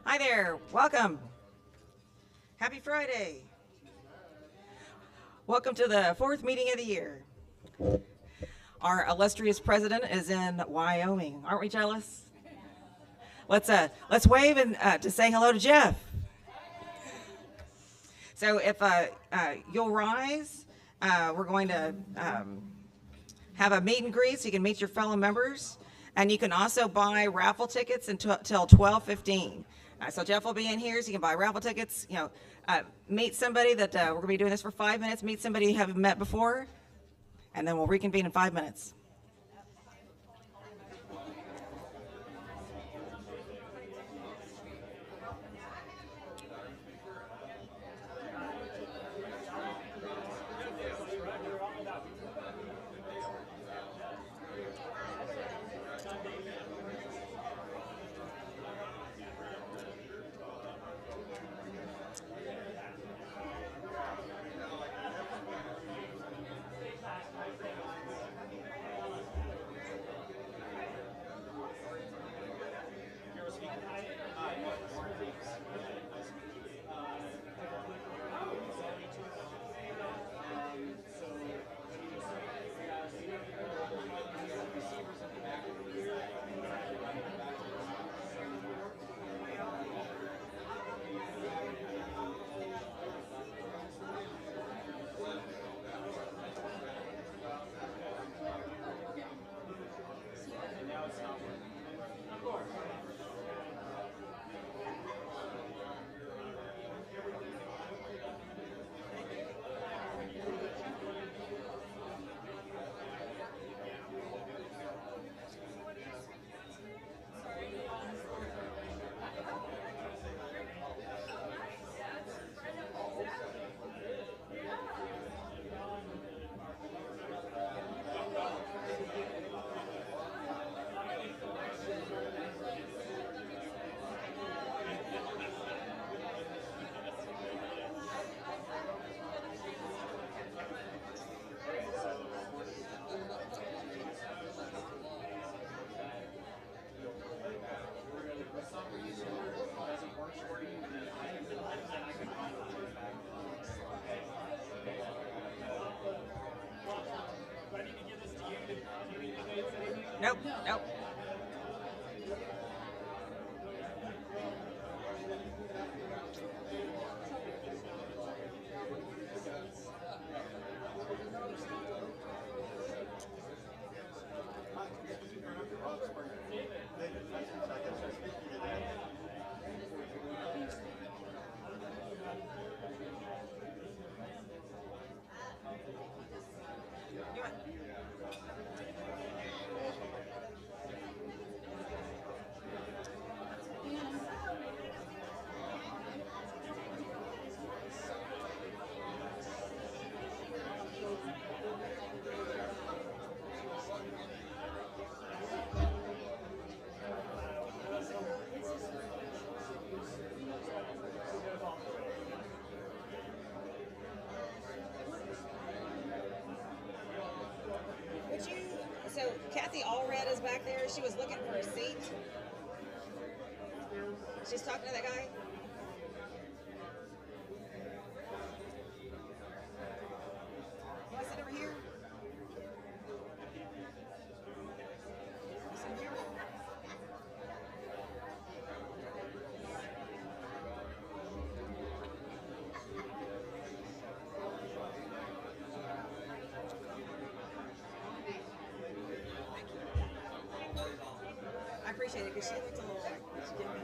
Hi there, welcome. Happy Friday. Welcome to the fourth meeting of the year. Our illustrious president is in Wyoming. Aren't we jealous? Let's wave and to say hello to Jeff. So if you'll rise, we're going to have a meet and greet so you can meet your fellow members. And you can also buy raffle tickets until 12:15. So Jeff will be in here, so you can buy raffle tickets. Meet somebody that we're going to be doing this for 5 minutes. Meet somebody you haven't met before, and then we'll reconvene in 5 minutes. Nope. So Kathy Allred is back there. She was looking for a seat. She's talking to that guy. You want to sit over here? Sit over here. I appreciate it because she looks a little like she did me.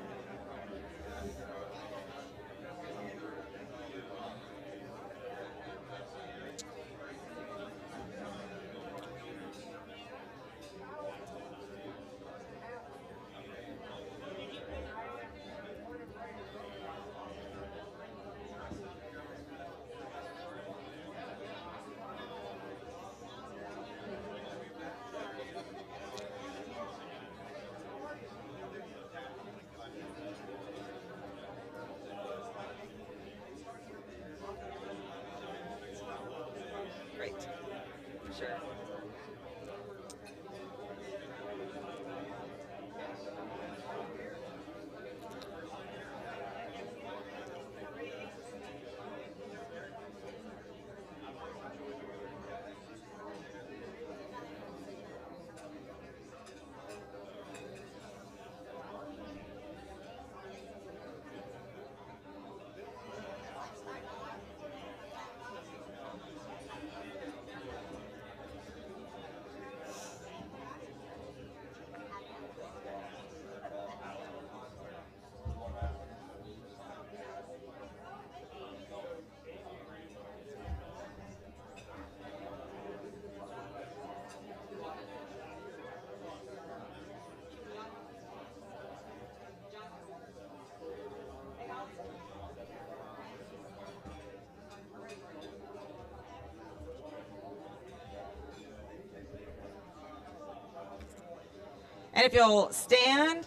And if you'll stand,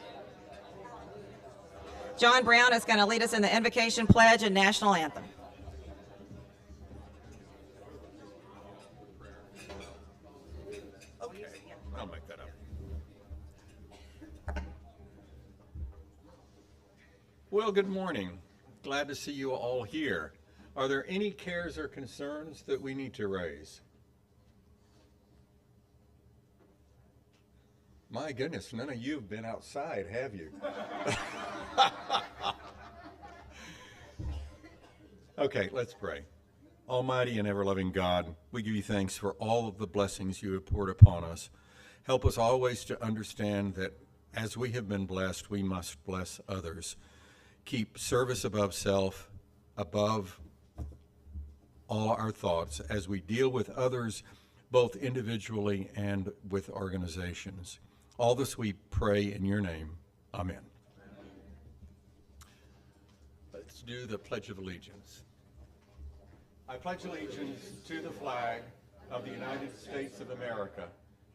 John Brown is going to lead us in the Invocation Pledge and National Anthem. Okay, I'll make that up. Well, good morning. Glad to see you all here. Are there any cares or concerns that we need to raise? My goodness, none of you have been outside, have you? Okay, let's pray. Almighty and ever-loving God, we give you thanks for all of the blessings you have poured upon us. Help us always to understand that as we have been blessed, we must bless others. Keep service above self, above all our thoughts as we deal with others, both individually and with organizations. All this we pray in your name. Amen. Let's do the Pledge of Allegiance. I pledge allegiance to the flag of the United States of America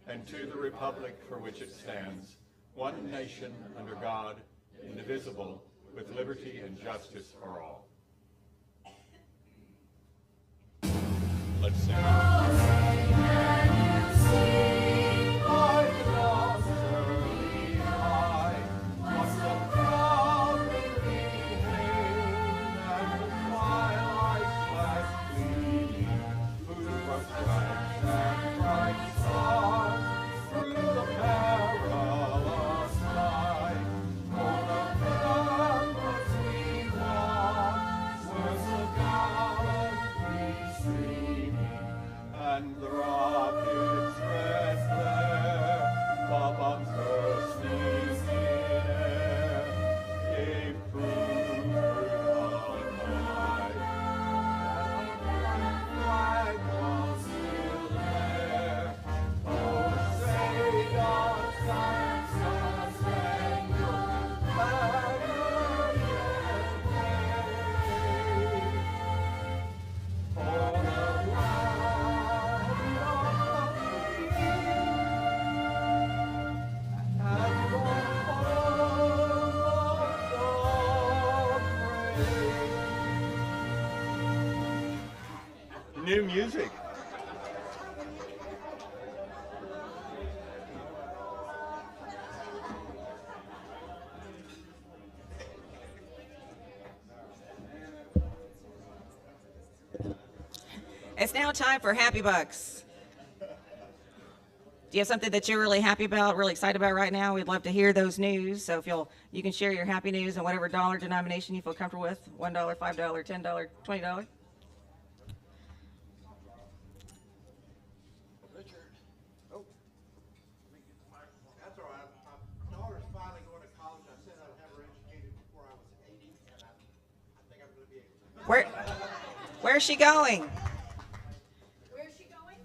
and to the republic for which it stands, one nation under God, indivisible, with liberty and justice for all. Let's sing. New music. It's now time for Happy Bucks. Do you have something that you're really happy about, really excited about right now? We'd love to hear those news. So if you can share your happy news in whatever dollar denomination you feel comfortable with, $1, $5, $10, $20. Where's she going? Where's she going?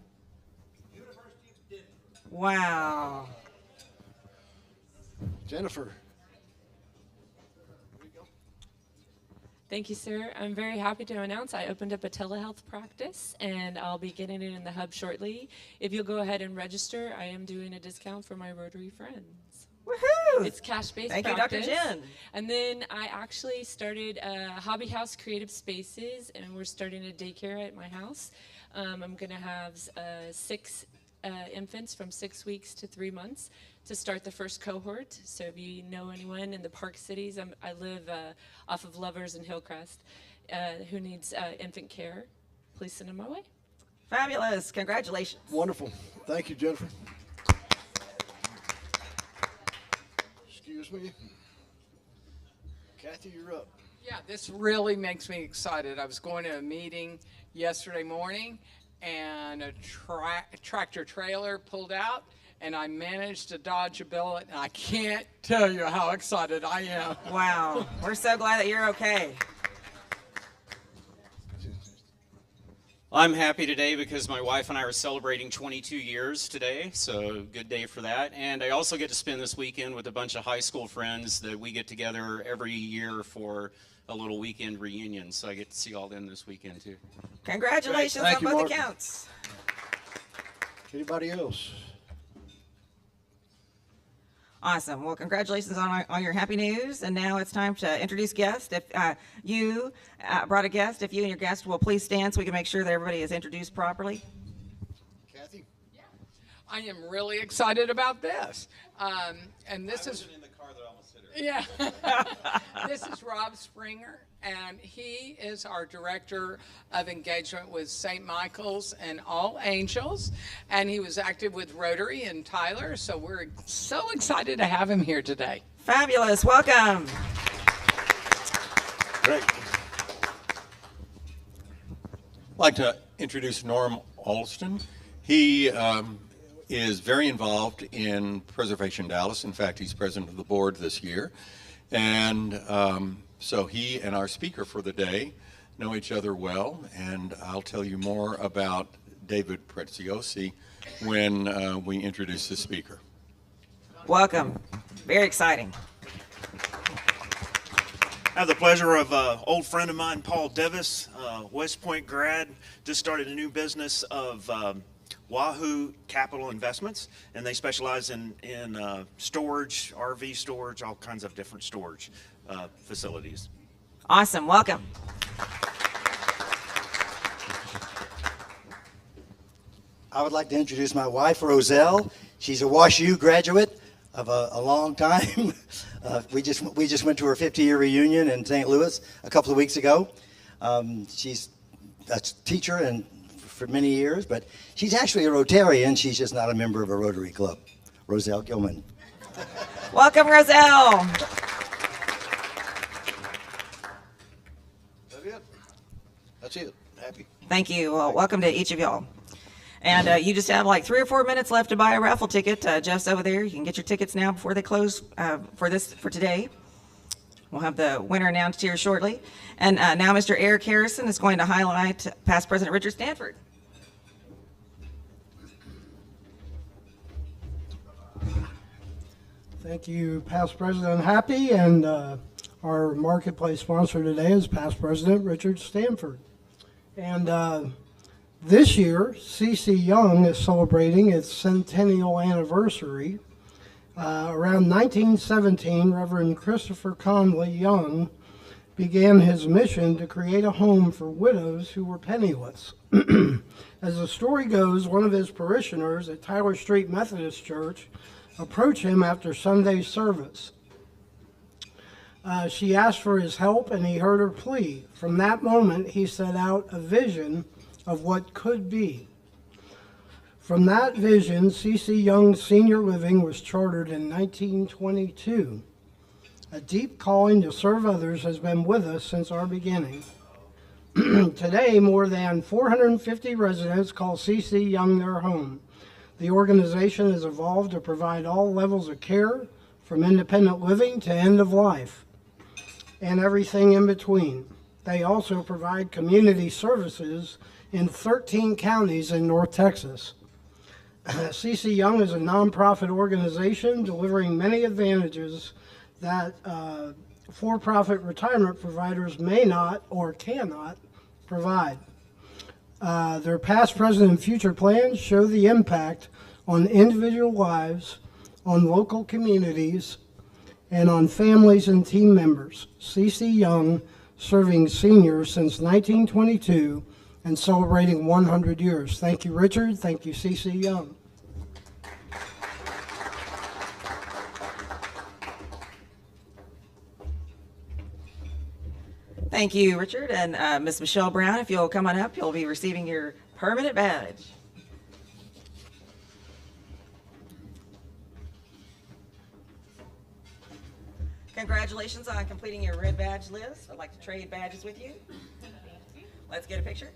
University of Denver. Wow. Jennifer. Thank you, sir. I'm very happy to announce I opened up a telehealth practice, and I'll be getting it in the hub shortly. If you'll go ahead and register, I am doing a discount for my Rotary friends. Woohoo! It's cash-based Thank practice. you, Dr. Jen. And then I actually started Hobby House Creative Spaces, and we're starting a daycare at my house. I'm going to have 6 infants from 6 weeks to 3 months to start the first cohort. So if you know anyone in the Park Cities, I live off of Lovers and Hillcrest, who needs infant care, please send them my way. Fabulous. Congratulations. Wonderful. Thank you, Jennifer. Excuse me. Kathy, you're up. Yeah, this really makes me excited. I was going to a meeting yesterday morning, and a tractor trailer pulled out, and I managed to dodge a bullet, and I can't tell you how excited I am. Wow. We're so glad that you're okay. I'm happy today because my wife and I are celebrating 22 years today, so good day for that. And I also get to spend this weekend with a bunch of high school friends that we get together every year for a little weekend reunion, so I get to see all them this weekend too. Congratulations Thank on you, both Mark. accounts. Anybody else? Awesome. Well, congratulations on your happy news. And now it's time to introduce guests. If you brought a guest, if you and your guest will please stand so we can make sure that everybody is introduced properly. Kathy? I am really excited about this. And this is in the car that almost hit her. Yeah. This is Rob Springer, and he is our Director of Engagement with St. Michael's and All Angels, and he was active with Rotary in Tyler, so we're so excited to have him here today. Fabulous. Welcome. Great. I'd like to introduce Norm Alston. He is very involved in Preservation Dallas. In fact, he's president of the board this year. And so he and our speaker for the day know each other well. And I'll tell you more about David Preziosi when we introduce the speaker. Welcome. Very exciting. I have the pleasure of an old friend of mine, Paul Devis, West Point grad, just started a new business of Wahoo Capital Investments, and they specialize in storage, RV storage, all kinds of different storage facilities. Awesome. Welcome. I would like to introduce my wife, Roselle. She's a WashU graduate of a long time. We just went to her 50-year reunion in St. Louis a couple of weeks ago. She's a teacher and for many years, but she's actually a Rotarian. She's just not a member of a Rotary club. Roselle Gilman. Welcome, Roselle. That's it. Happy. Thank you. Well, welcome to each of y'all. And you just have like 3 or 4 minutes left to buy a raffle ticket. Jeff's over there. You can get your tickets now before they close for today. We'll have the winner announced here shortly. And now Mr. Eric Harrison is going to highlight past President Richard Stanford. Thank you, Past President Happy, and our marketplace sponsor today is Past President Richard Stanford. And this year, C.C. Young is celebrating its centennial anniversary. Around 1917, Reverend Christopher Conley Young began his mission to create a home for widows who were penniless. As the story goes, one of his parishioners at Tyler Street Methodist Church approached him after Sunday service. She asked for his help, and he heard her plea. From that moment, he set out a vision of what could be. From that vision, C.C. Young's senior living was chartered in 1922. A deep calling to serve others has been with us since our beginning. Today, more than 450 residents call C.C. Young their home. The organization has evolved to provide all levels of care, from independent living to end of life, and everything in between. They also provide community services in 13 counties in North Texas. C.C. Young is a nonprofit organization delivering many advantages that for-profit retirement providers may not or cannot provide. Their past, present, and future plans show the impact on individual lives, on local communities, and on families and team members. C.C. Young serving seniors since 1922 and celebrating 100 years. Thank you, Richard. Thank you, C.C. Young. Thank you, Richard. And Ms. Michelle Brown, if you'll come on up, you'll be receiving your permanent badge. Congratulations on completing your red badge list. I'd like to trade badges with you. Let's get a picture.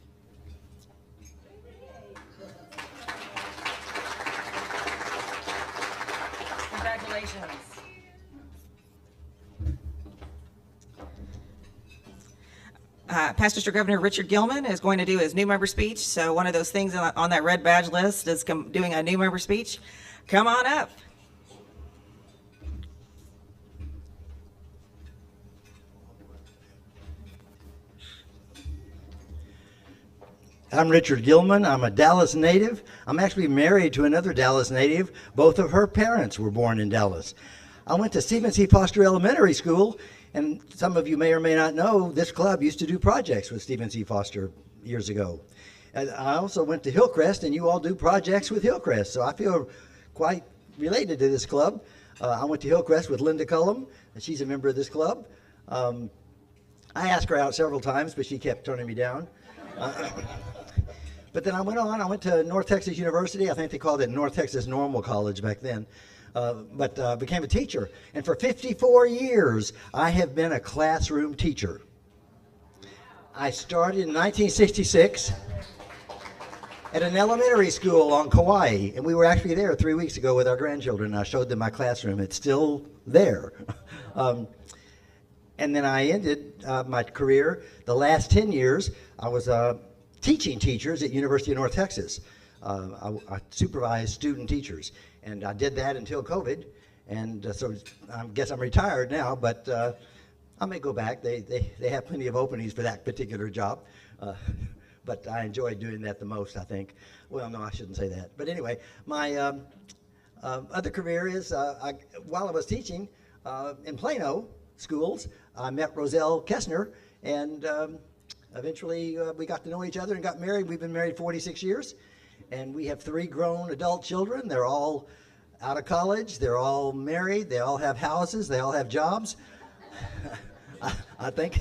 Congratulations. Past District Governor Richard Gilman is going to do his new member speech. So one of those things on that red badge list is doing a new member speech. Come on up. I'm Richard Gilman. I'm a Dallas native. I'm actually married to another Dallas native. Both of her parents were born in Dallas. I went to Stephen C. Foster Elementary School, and some of you may or may not know this club used to do projects with Stephen C. Foster years ago. And I also went to Hillcrest, and you all do projects with Hillcrest, so I feel quite related to this club. I went to Hillcrest with Linda Cullum, and she's a member of this club. I asked her out several times, but she kept turning me down. But then I went to North Texas University. I think they called it North Texas Normal College back then, but became a teacher. And for 54 years, I have been a classroom teacher. I started in 1966 at an elementary school on Kauai, and we were actually there 3 weeks ago with our grandchildren. I showed them my classroom. It's still there. And then I ended my career, the last 10 years, I was teaching teachers at University of North Texas. I supervised student teachers, and I did that until COVID, and so I guess I'm retired now, but I may go back. They have plenty of openings for that particular job, but I enjoy doing that the most, I think. Well, no, I shouldn't say that. But anyway, my other career is, while I was teaching in Plano schools, I met Roselle Kessner, and eventually we got to know each other and got married. We've been married 46 years, and we have 3 grown adult children. They're all out of college. They're all married. They all have houses. They all have jobs. I think.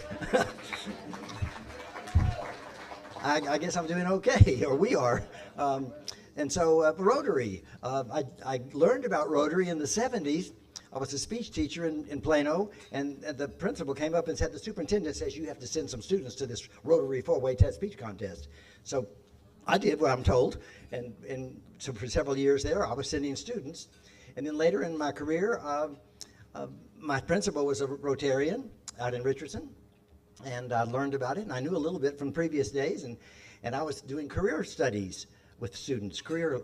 I guess I'm doing okay, or we are. And so Rotary, I learned about Rotary in the 70s. I was a speech teacher in Plano, and the principal came up and said, the superintendent says you have to send some students to this Rotary 4-way TED speech contest. So I did what I'm told, and so for several years there, I was sending students. And then later in my career, my principal was a Rotarian out in Richardson, and I learned about it, and I knew a little bit from previous days, and I was doing career studies with students, career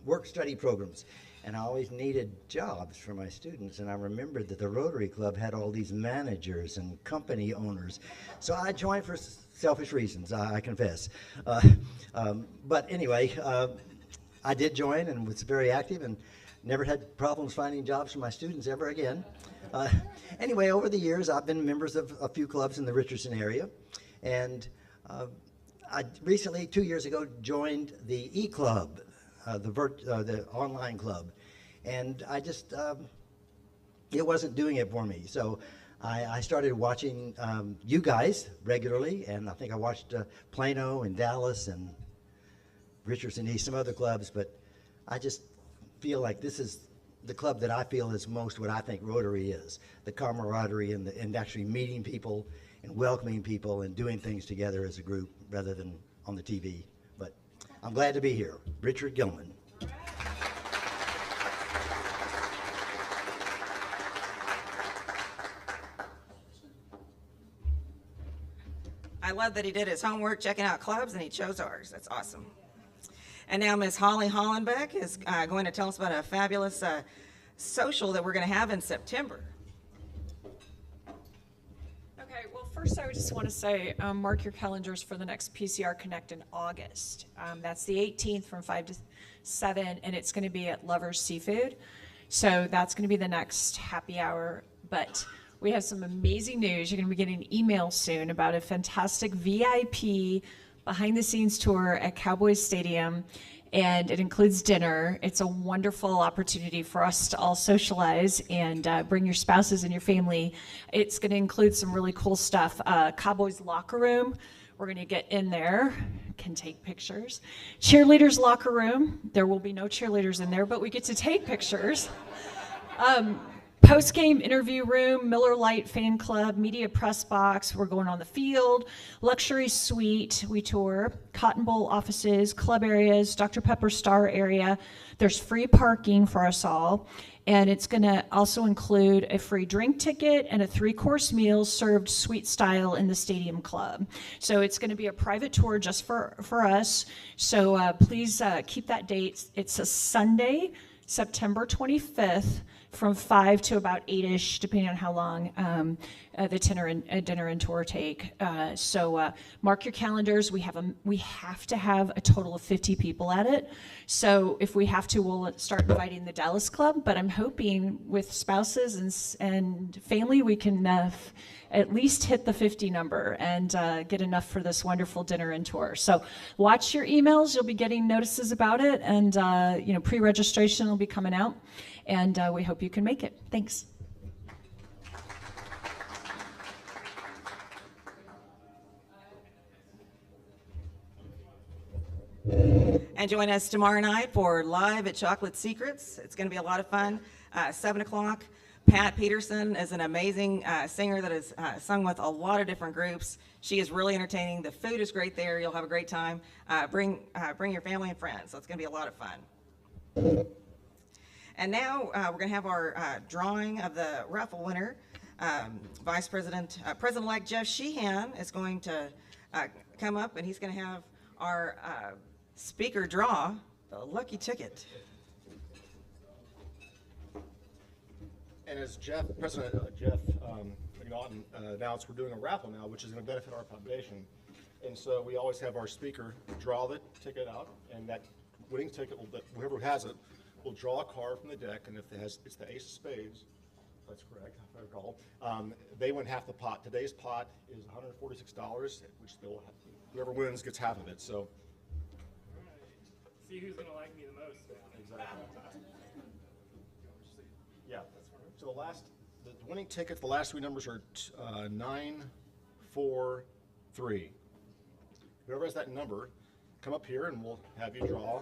work study programs. And I always needed jobs for my students, and I remembered that the Rotary Club had all these managers and company owners. So I joined for selfish reasons, I confess. But anyway, I did join and was very active and never had problems finding jobs for my students ever again. Anyway, over the years, I've been members of a few clubs in the Richardson area, and I recently, 2 years ago, joined the E-Club, the online club, and I just it wasn't doing it for me. So I started watching you guys regularly, and I think I watched Plano and Dallas and Richardson East, some other clubs, but I just feel like this is the club that I feel is most what I think Rotary is, the camaraderie and actually meeting people and welcoming people and doing things together as a group rather than on the TV. But I'm glad to be here. Richard Gilman. I love that he did his homework, checking out clubs, and he chose ours. That's awesome. And now Ms. Holly Hollenbeck is going to tell us about a fabulous social that we're going to have in September. Okay, well, first I just want to say, mark your calendars for the next PCR Connect in August. That's the 18th from 5 to 7, and it's going to be at Lover's Seafood. So that's going to be the next happy hour, but we have some amazing news. You're going to be getting an email soon about a fantastic VIP behind-the-scenes tour at Cowboys Stadium, and it includes dinner. It's a wonderful opportunity for us to all socialize and bring your spouses and your family. It's going to include some really cool stuff. Cowboys locker room, we're going to get in there, can take pictures. Cheerleaders locker room, there will be no cheerleaders in there, but we get to take pictures. Post-game interview room, Miller Lite fan club, media press box, we're going on the field, luxury suite, we tour, Cotton Bowl offices, club areas, Dr. Pepper Star area. There's free parking for us all, and it's going to also include a free drink ticket and a 3-course meal served suite style in the stadium club. So it's going to be a private tour just for us, so please keep that date. It's a Sunday, September 25th, from 5 to about 8-ish, depending on how long the dinner and tour take. So mark your calendars. We have to have a total of 50 people at it. So if we have to, we'll start inviting the Dallas Club. But I'm hoping with spouses and family, we can at least hit the 50 number and get enough for this wonderful dinner and tour. So watch your emails. You'll be getting notices about it, and pre-registration will be coming out. And we hope you can make it. Thanks. And join us tomorrow night for Live at Chocolate Secrets. It's going to be a lot of fun. 7 o'clock. Pat Peterson is an amazing singer that has sung with a lot of different groups. She is really entertaining. The food is great there. You'll have a great time. Bring your family and friends. So it's going to be a lot of fun. And now we're going to have our drawing of the raffle winner. President-elect Jeff Sheehan is going to come up, and he's going to have our speaker draw the lucky ticket. And as President Jeff Naughton announced, we're doing a raffle now, which is going to benefit our foundation. And so we always have our speaker draw the ticket out, and that winning ticket, whoever has it, will draw a card from the deck, and if it's the ace of spades, that's correct, if I recall, they win half the pot. Today's pot is $146, which whoever wins gets half of it. So. See who's going to like me the most. Exactly. Yeah. So the winning tickets, the last three numbers are 9, 4, 3. Whoever has that number, come up here and we'll have you draw.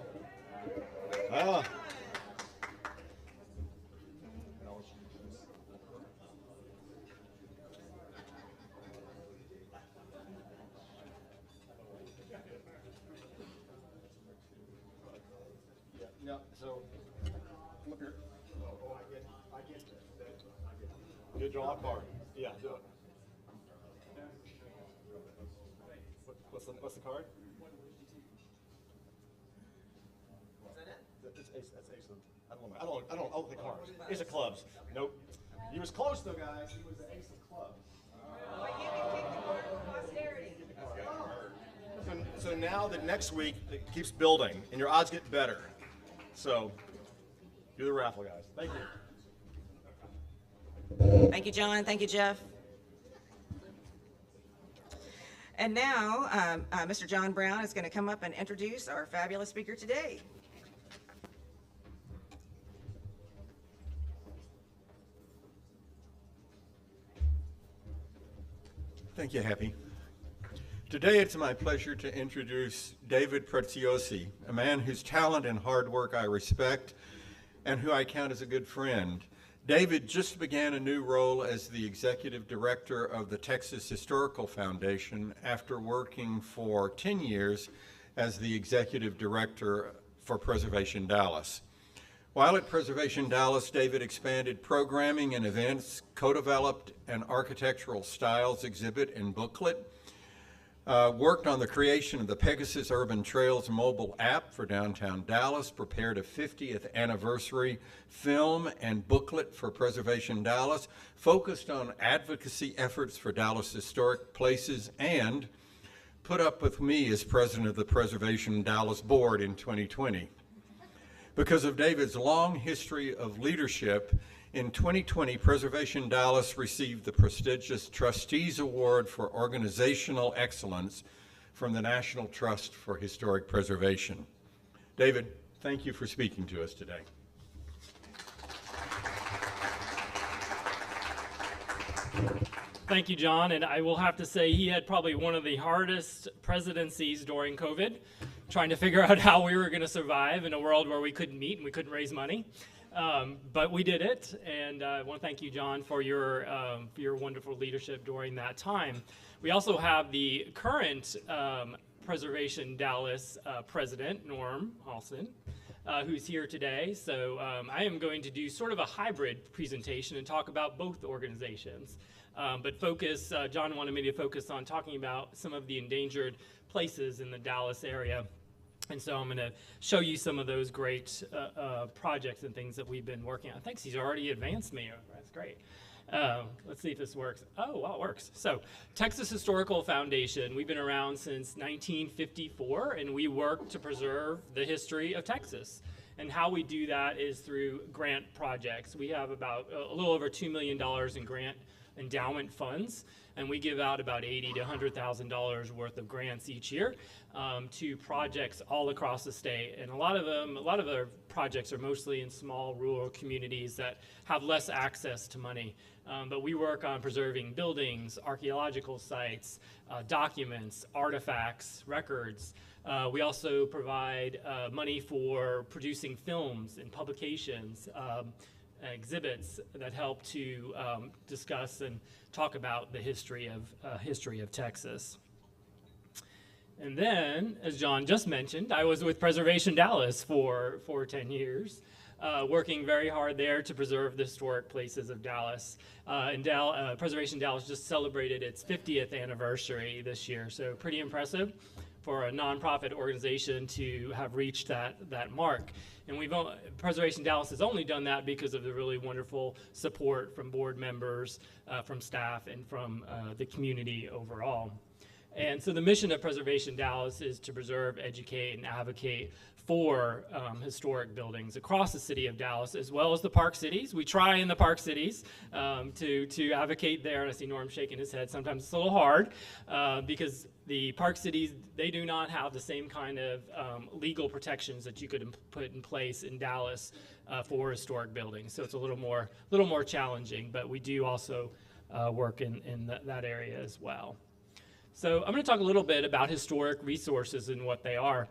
No, so come up here. I get this. You draw a card. Yeah, do it. What's the card? Is that it? That's ace of. I don't think cards. Ace of clubs. Nope. He was close though, guys. He was the ace of clubs. So now the next week it keeps building and your odds get better. So do the raffle, guys. Thank you. Thank you, John. Thank you, Jeff. And now, Mr. John Brown is going to come up and introduce our fabulous speaker today. Thank you, Happy. Today it's my pleasure to introduce David Preziosi, a man whose talent and hard work I respect and who I count as a good friend. David just began a new role as the executive director of the Texas Historical Foundation after working for 10 years as the executive director for Preservation Dallas. While at Preservation Dallas, David expanded programming and events, co-developed an architectural styles exhibit and booklet, worked on the creation of the Pegasus Urban Trails mobile app for downtown Dallas, prepared a 50th anniversary film and booklet for Preservation Dallas, focused on advocacy efforts for Dallas historic places, and put up with me as president of the Preservation Dallas Board in 2020. Because of David's long history of leadership, in 2020, Preservation Dallas received the prestigious Trustees Award for Organizational Excellence from the National Trust for Historic Preservation. David, thank you for speaking to us today. Thank you, John. And I will have to say he had probably one of the hardest presidencies during COVID, trying to figure out how we were going to survive in a world where we couldn't meet and we couldn't raise money. But we did it, and I want to thank you, John, for your wonderful leadership during that time. We also have the current Preservation Dallas president, Norm Halson, who's here today. So I am going to do sort of a hybrid presentation and talk about both organizations. But focus, John wanted me to focus on talking about some of the endangered places in the Dallas area. And so I'm going to show you some of those great projects and things that we've been working on. Thanks, he's already advanced me. That's great. Let's see if this works. Oh, wow, it works. So Texas Historical Foundation, we've been around since 1954, and we work to preserve the history of Texas. And how we do that is through grant projects. We have about a little over $2 million in grant endowment funds, and we give out about $80,000 to $100,000 worth of grants each year to projects all across the state. And a lot of our projects are mostly in small rural communities that have less access to money. But we work on preserving buildings, archaeological sites, documents, artifacts, records. We also provide money for producing films and publications, exhibits that help to discuss and talk about the history of Texas. And then, as John just mentioned, I was with Preservation Dallas for 10 years, working very hard there to preserve the historic places of Dallas. Preservation Dallas just celebrated its 50th anniversary this year, so pretty impressive for a nonprofit organization to have reached that mark. And Preservation Dallas has only done that because of the really wonderful support from board members, from staff, and from the community overall. And so the mission of Preservation Dallas is to preserve, educate, and advocate for historic buildings across the city of Dallas, as well as the park cities. We try in the park cities to advocate there, and I see Norm shaking his head. Sometimes it's a little hard because the park cities, they do not have the same kind of legal protections that you could put in place in Dallas for historic buildings. So it's a little more challenging, but we do also work in that area as well. So I'm going to talk a little bit about historic resources and what they are.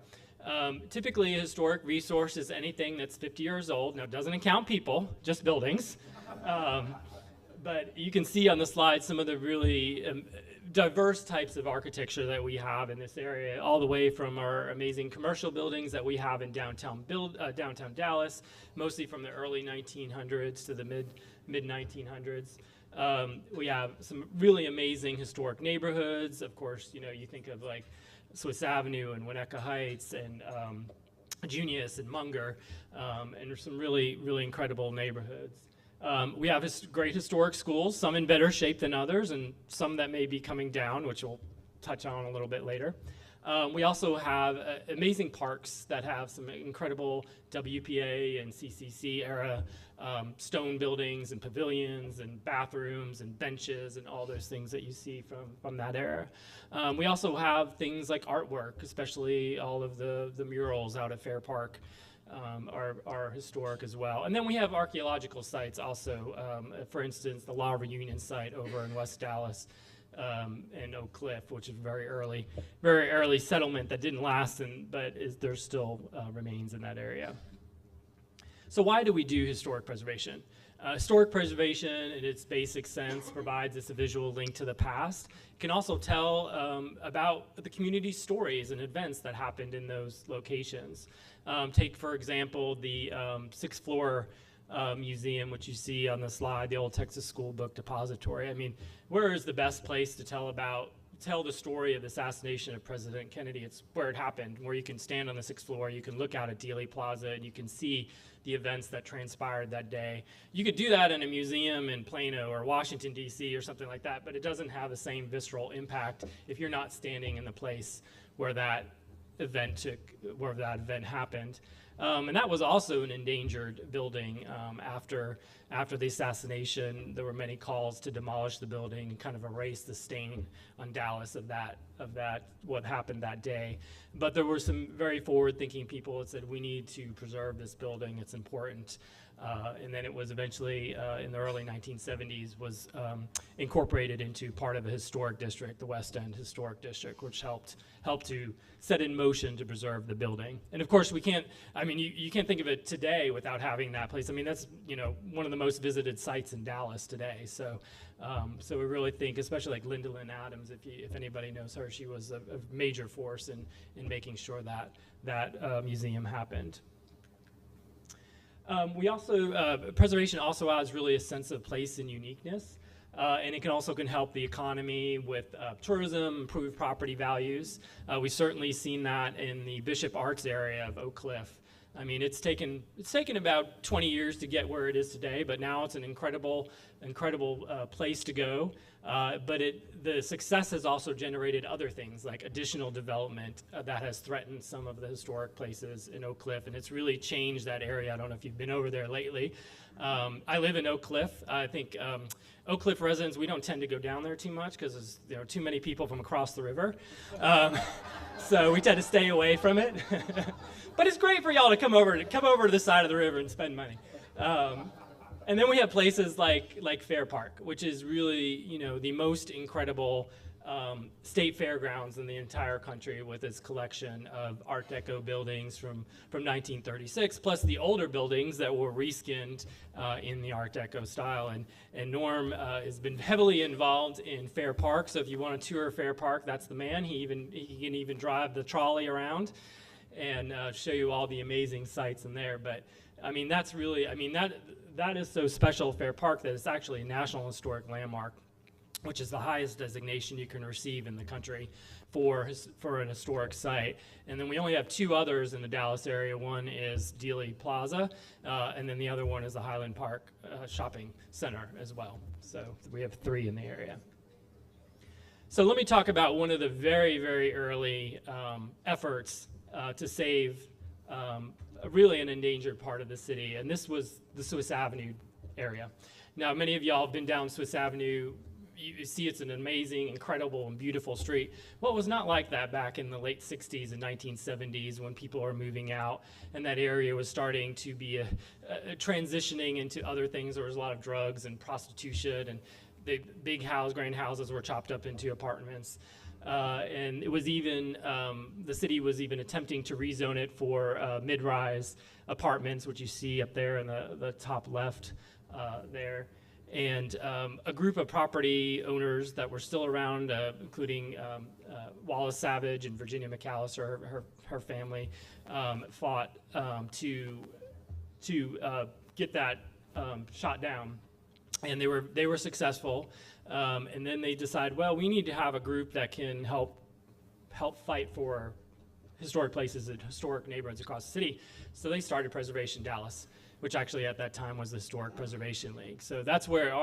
Typically, a historic resource is anything that's 50 years old. Now, it doesn't count people, just buildings. But you can see on the slide some of the really diverse types of architecture that we have in this area, all the way from our amazing commercial buildings that we have in downtown Dallas, mostly from the early 1900s to the mid-1900s. We have some really amazing historic neighborhoods. Of course, you think of like Swiss Avenue and Winnetka Heights and Junius and Munger, and there's some really, really incredible neighborhoods. We have great historic schools, some in better shape than others, and some that may be coming down, which we'll touch on a little bit later. We also have amazing parks that have some incredible WPA and CCC era stone buildings and pavilions and bathrooms and benches and all those things that you see from that era. We also have things like artwork, especially all of the murals out at Fair Park are historic as well. And then we have archaeological sites also, for instance, the La Reunion site over in West Dallas. And Oak Cliff, which is very early settlement that didn't last, but there still remains in that area. So why do we do historic preservation? Historic preservation, in its basic sense, provides us a visual link to the past. It can also tell about the community's stories and events that happened in those locations. Take, for example, the sixth floor museum, which you see on the slide, the Old Texas School Book Depository. I mean, where is the best place to tell the story of the assassination of President Kennedy? It's where it happened, where you can stand on the sixth floor, you can look out at Dealey Plaza, and you can see the events that transpired that day. You could do that in a museum in Plano or Washington, D.C. or something like that, but it doesn't have the same visceral impact if you're not standing in the place where that event happened. And that was also an endangered building. After the assassination, there were many calls to demolish the building and kind of erase the stain on Dallas of that what happened that day. But there were some very forward-thinking people that said we need to preserve this building. It's important. And then it was eventually in the early 1970s was incorporated into part of a historic district, the West End Historic District, which helped to set in motion to preserve the building. And of course, you can't think of it today without having that place. I mean, that's one of the most visited sites in Dallas today. So we really think, especially like Linda Lynn Adams, if anybody knows her, she was a major force in making sure that museum happened. We also, preservation also adds really a sense of place and uniqueness. and it can also help the economy with tourism, improve property values. We've certainly seen that in the Bishop Arts area of Oak Cliff. I mean, it's taken about 20 years to get where it is today, but now it's an incredible place to go. But the success has also generated other things like additional development that has threatened some of the historic places in Oak Cliff, and it's really changed that area. I don't know if you've been over there lately. I live in Oak Cliff. I think Oak Cliff residents, we don't tend to go down there too much because there are too many people from across the river. So we tend to stay away from it. But it's great for y'all to come over to the side of the river and spend money. And then we have places like Fair Park, which is really, the most incredible state fairgrounds in the entire country, with its collection of Art Deco buildings from 1936, plus the older buildings that were reskinned in the Art Deco style. And Norm has been heavily involved in Fair Park, so if you want to tour Fair Park, that's the man. He can even drive the trolley around and show you all the amazing sights in there. But I mean, that's really, that is so special, Fair Park, that it's actually a National Historic Landmark, which is the highest designation you can receive in the country for an historic site. And then we only have two others in the Dallas area. One is Dealey Plaza, and then the other one is the Highland Park Shopping Center as well. So we have three in the area. So let me talk about one of the very, very early efforts to save really an endangered part of the city, and this was the Swiss Avenue area. Now, many of y'all have been down Swiss Avenue. You see it's an amazing, incredible, and beautiful street. Well, it was not like that back in the late 60s and 1970s when people were moving out, and that area was starting to be transitioning into other things. There was a lot of drugs and prostitution, and the big grand houses were chopped up into apartments. And it was even, the city was even attempting to rezone it for mid-rise apartments, which you see up there in the top left there. And a group of property owners that were still around, including Wallace Savage and Virginia McAllister, her family, fought to get that shot down. And they were successful. And then they decide, well, we need to have a group that can help fight for historic places and historic neighborhoods across the city. So they started Preservation Dallas, which actually at that time was the Historic Preservation League. So that's where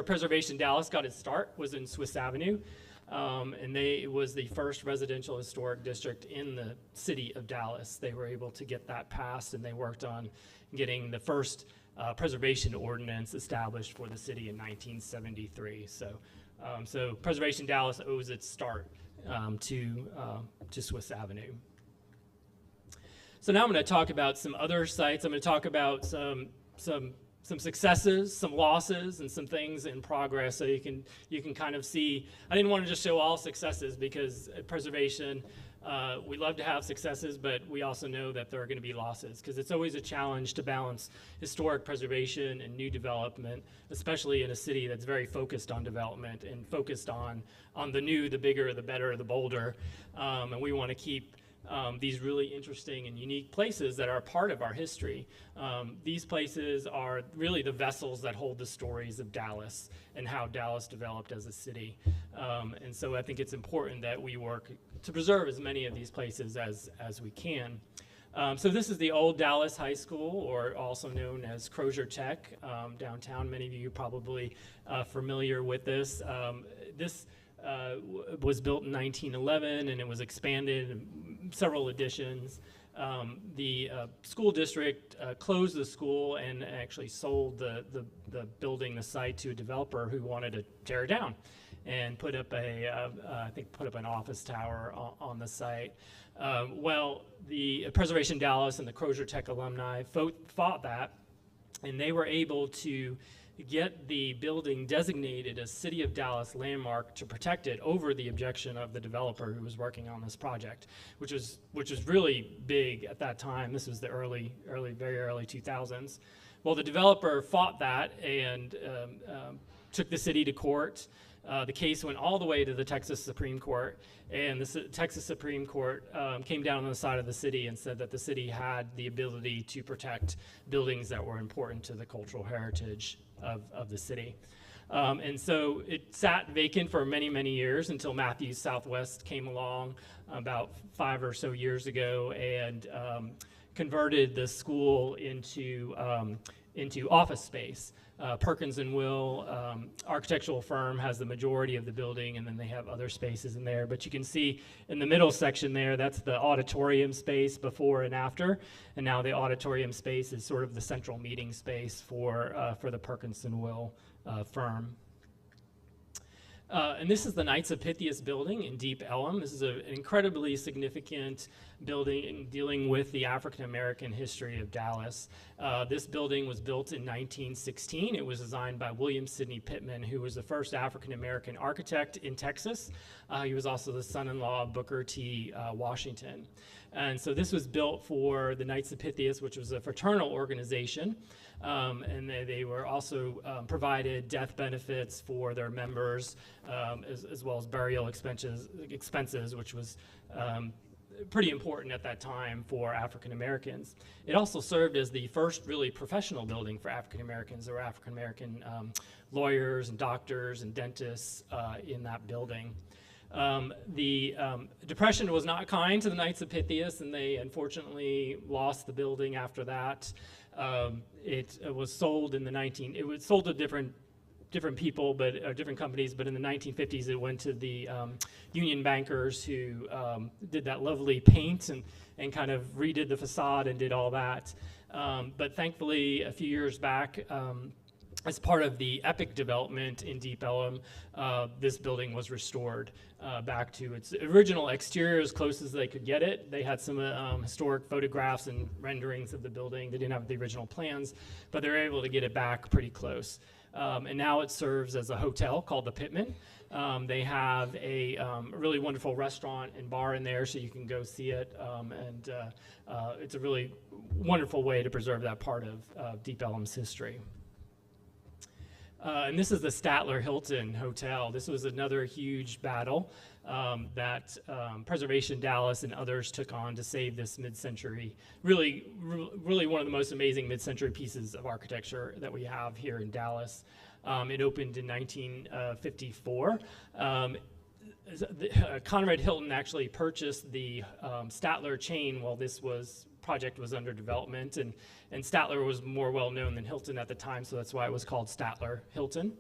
Preservation Dallas got its start, was in Swiss Avenue. And it was the first residential historic district in the city of Dallas. They were able to get that passed, and they worked on getting the first preservation ordinance established for the city in 1973. So Preservation Dallas owes its start to Swiss Avenue. So now I'm going to talk about some other sites. I'm going to talk about some successes, some losses, and some things in progress, so you can kind of see. I didn't want to just show all successes, because at preservation, we love to have successes, but we also know that there are going to be losses, because it's always a challenge to balance historic preservation and new development, especially in a city that's very focused on development and focused on the new, the bigger, the better, the bolder. And we want to keep these really interesting and unique places that are part of our history. These places are really the vessels that hold the stories of Dallas and how Dallas developed as a city. And so I think it's important that we work to preserve as many of these places as we can. So this is the old Dallas High School, or also known as Crozier Tech, downtown. Many of you are probably familiar with this. This was built in 1911, and it was expanded in several editions. The school district closed the school and actually sold the building, the site, to a developer who wanted to tear it down and put up an office tower on the site. Well, the Preservation Dallas and the Crozier Tech alumni fought that, and they were able to get the building designated as City of Dallas landmark to protect it over the objection of the developer who was working on this project, which was really big at that time. This was the very early 2000s. Well, the developer fought that and took the city to court. The case went all the way to the Texas Supreme Court, and the Texas Supreme Court came down on the side of the city and said that the city had the ability to protect buildings that were important to the cultural heritage of the city. And so it sat vacant for many, many years until Matthews Southwest came along about 5 or so years ago and converted the school into office space. Perkins and Will architectural firm has the majority of the building, and then they have other spaces in there. But you can see in the middle section there, that's the auditorium space before and after. And now the auditorium space is sort of the central meeting space for the Perkins and Will firm. And this is the Knights of Pythias building in Deep Ellum. This is an incredibly significant building dealing with the African American history of Dallas. This building was built in 1916. It was designed by William Sidney Pittman, who was the first African American architect in Texas. He was also the son-in-law of Booker T. Washington. And so this was built for the Knights of Pythias, which was a fraternal organization. And they were also provided death benefits for their members, as well as burial expenses, which was pretty important at that time for African Americans. It also served as the first really professional building for African Americans. There were African American lawyers and doctors and dentists in that building. The Depression was not kind to the Knights of Pythias, and they unfortunately lost the building after that. It was sold in it was sold to different people, but different companies. But in the 1950s, it went to the union bankers who did that lovely paint and kind of redid the facade and did all that. But thankfully, a few years back, as part of the EPIC development in Deep Ellum, this building was restored back to its original exterior as close as they could get it. They had some historic photographs and renderings of the building. They didn't have the original plans, but they were able to get it back pretty close. And now it serves as a hotel called the Pittman. They have a really wonderful restaurant and bar in there, so you can go see it. And it's a really wonderful way to preserve that part of Deep Ellum's history. And this is the Statler Hilton Hotel. This was another huge battle that Preservation Dallas and others took on to save this mid-century, really one of the most amazing mid-century pieces of architecture that we have here in Dallas. It opened in 1954. Conrad Hilton actually purchased the Statler chain while this project was under development, and Statler was more well known than Hilton at the time, so that's why it was called Statler Hilton.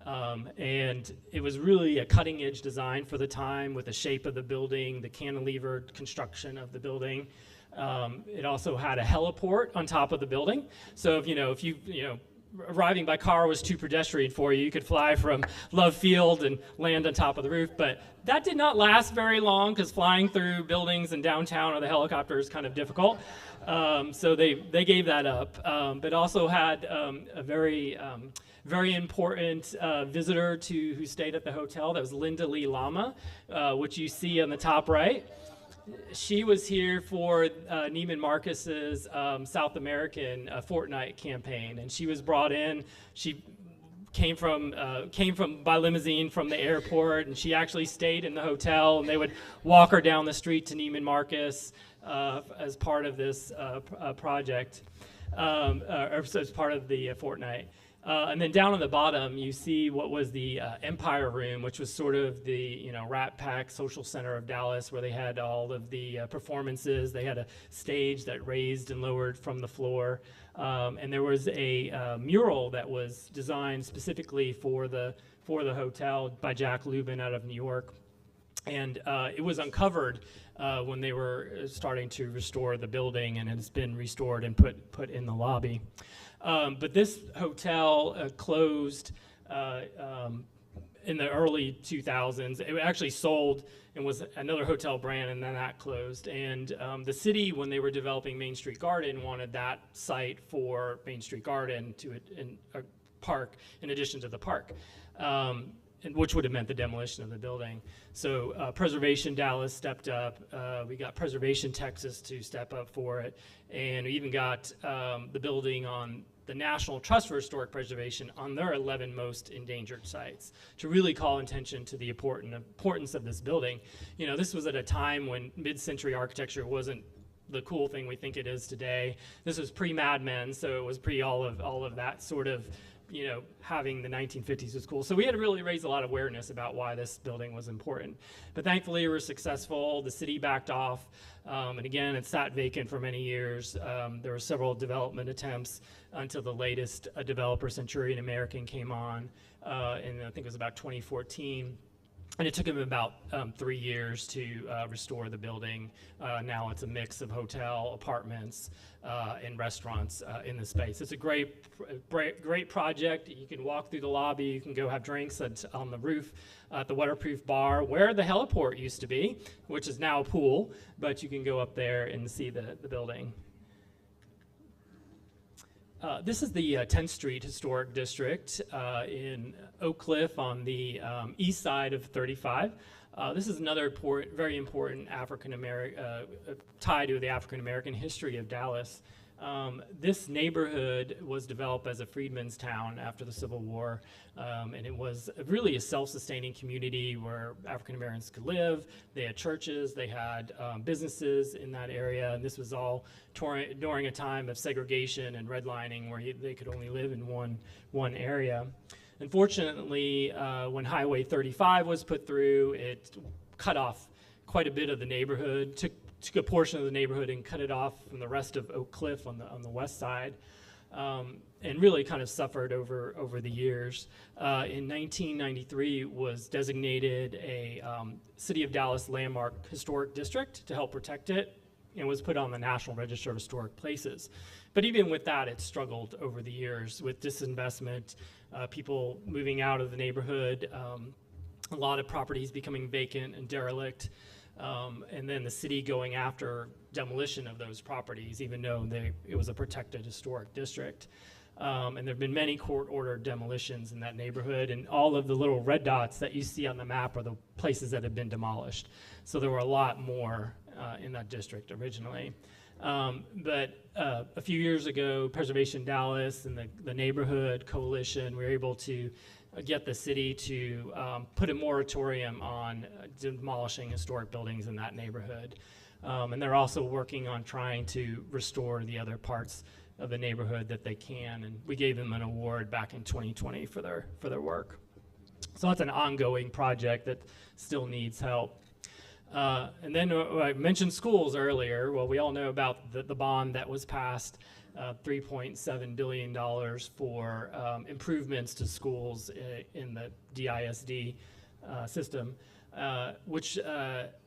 And it was really a cutting edge design for the time with the shape of the building, the cantilevered construction of the building. It also had a heliport on top of the building. So if you arriving by car was too pedestrian for you, you could fly from Love Field and land on top of the roof. But that did not last very long because flying through buildings in downtown with a helicopter is kind of difficult. So they gave that up. But also had a very important visitor who stayed at the hotel. That was Linda Lee Lama, which you see on the top right. She was here for Neiman Marcus's South American fortnight campaign, and she was brought in. She came by limousine from the airport, and she actually stayed in the hotel, and they would walk her down the street to Neiman Marcus as part of this project, or as part of the fortnight. And then down on the bottom, you see what was the Empire Room, which was sort of the Rat Pack social center of Dallas, where they had all of the performances. They had a stage that raised and lowered from the floor, and there was a mural that was designed specifically for the hotel by Jack Lubin out of New York, and it was uncovered when they were starting to restore the building, and it's been restored and put in the lobby. But this hotel closed in the early 2000s. It actually sold and was another hotel brand, and then that closed. And the city, when they were developing Main Street Garden, wanted that site for Main Street Garden in a park in addition to the park, which would have meant the demolition of the building. So Preservation Dallas stepped up. We got Preservation Texas to step up for it. And we even got the building on the National Trust for Historic Preservation on their 11 most endangered sites to really call attention to the importance of this building. This was at a time when mid-century architecture wasn't the cool thing we think it is today. This was pre-Mad Men, so it was pre all of that sort of you know, having the 1950s was cool. So we had to really raise a lot of awareness about why this building was important. But thankfully, we were successful. The city backed off. And again, it sat vacant for many years. There were several development attempts until the latest developer, Centurion American, came on, and I think it was about 2014. And it took him about 3 years to restore the building. Now it's a mix of hotel, apartments, and restaurants in the space. It's a great project. You can walk through the lobby. You can go have drinks on the roof at the waterproof bar where the heliport used to be, which is now a pool. But you can go up there and see the building. This is the 10th Street Historic District in Oak Cliff on the east side of 35. This is another very important tie to the African American history of Dallas. This neighborhood was developed as a freedmen's town after the Civil War, and it was really a self-sustaining community where African Americans could live. They had churches, they had businesses in that area, and this was all during a time of segregation and redlining where they could only live in one area. Unfortunately, when Highway 35 was put through, it cut off quite a bit of the neighborhood, took a portion of the neighborhood and cut it off from the rest of Oak Cliff on the west side, and really kind of suffered over the years. In 1993, was designated a City of Dallas Landmark Historic District to help protect it, and was put on the National Register of Historic Places. But even with that, it struggled over the years with disinvestment, people moving out of the neighborhood, a lot of properties becoming vacant and derelict, and then the city going after demolition of those properties, even though it was a protected historic district. And there have been many court-ordered demolitions in that neighborhood, and all of the little red dots that you see on the map are the places that have been demolished. So there were a lot more in that district originally. But a few years ago, Preservation Dallas and the neighborhood coalition were able to get the city to put a moratorium on demolishing historic buildings in that neighborhood. And they're also working on trying to restore the other parts of the neighborhood that they can. And we gave them an award back in 2020 for their work. So that's an ongoing project that still needs help. And then I mentioned schools earlier. Well, we all know about the bond that was passed, $3.7 billion for improvements to schools in the DISD system, which